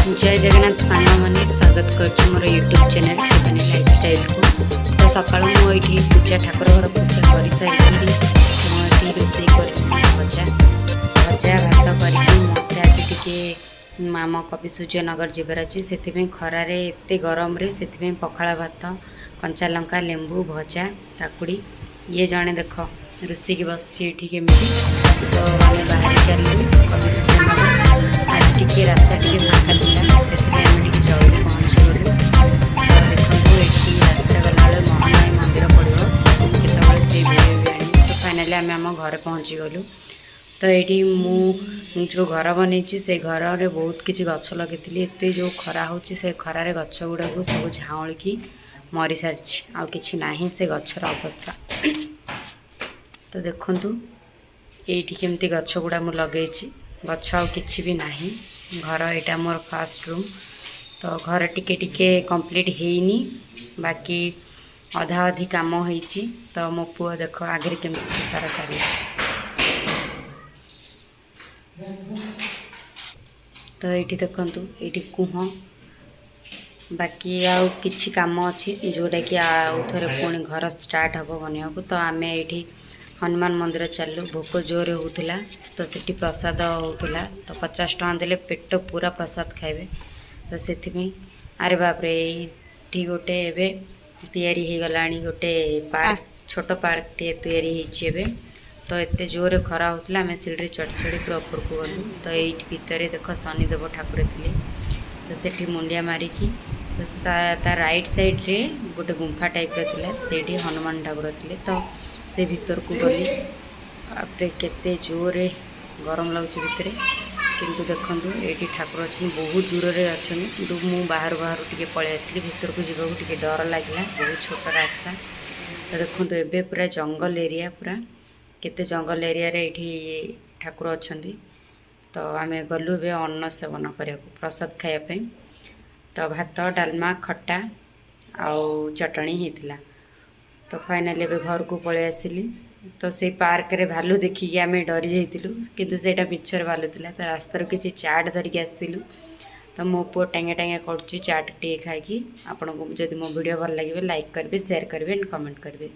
जय जगन्नाथ सांग मैंने स्वागत कर मोर यूट्यूब चैनल शिवानी लाइफस्टाइल को। तो सका मुझे पूजा ठाकुर घर पूजा कर सारी मुझे रोसे भजा भजा भात कर मत आज टे आम कवि सूर्यनगर जीवार अच्छे से खरार एत गरम से पखाला भात कंचा लंका लेंबू भजा काकुड़ी ये जड़े देख रोषे बस केमी तो आम बाहर चलू कवि सूर्यनगर आज टी रास्ता टी फाँका था से जल्दी पहुँचीगलु। देखो ये रास्ता गला महामाई मंदिर पड़ो से तो फाइनाली आम आम घर पहुँचीगलु। तो ये मु जो घर बन से घर में बहुत किसी गछ लगे एत जो खरा हो खरार गछ गुड़ा को सब झाँकी मरी सारी आ कि से गचर अवस्था। तो देखु ये केमती गछ गुड़ा मु लगे गछ आ कि भी ना घर यहाँ मोर फास्ट रूम। तो घर टिके टिके कंप्लीट होनी बाकी अधा अधि काम होइछि। तो मो पुआ देख आगे केमती सितार चली। तो ये देखु ये कुह बाकी आउ किछि काम अच्छी जोटा कि आउ थे पुणी घर स्टार्ट हम बनवा को। तो आम ये हनुमान मंदिर चलू भोक जोर होता तो सीटी प्रसाद होता तो 50 टଙ୍କା देले पेट पूरा प्रसाद खाइबे। तो से अरे बाप रे ये गोटे एवं तैयारी हो गलानी गोटे पार्क छोट पार्क टे तैयारी। तो एत जोर खरा होता आम सीढ़ी चढ़ चढ़ी पूरा ऊपर को गलु। तो ये भितर देख शनिदेव ठाकुर थे तो सेठी मुंडिया मारिकी तो ता राइट साइड रे गोटे गुंफा टाइप रा से हनुमान ठाकुर थे। तो से भीतर को गली आपरे केते जोरे गरम लगुच भितर किंतु देखु ये ठाकुर अच्छे बहुत दूर रे अच्छा किंतु मु बाहर बाहर टी पलि आसली भीतर को जीवा टे डर लगे बहुत छोट रास्ता। तो देखो एबे पूरा जंगल एरिया पूरा केते जंगल एरिया रे ये ठाकुर अच्छा। तो आम गलु ए अन्न सेवन करने प्रसाद खायापी। तो भात डालमा खट्टा आउ चटणी होता। तो फाइनाली ए घर को पलि आसली। तो से पार्क रे भालू देखिकी आम डरी जाइलु किंतु सेटा मिछर भालू था। तो रास्तार किसी चाट धरिकी आसलु। तो मो पु टांगे टांगे कर चाट टे खाई आपको जब मो वीडियो भल लगे लाइक करेंगे शेयर करेंगे एंड कमेंट करेंगे।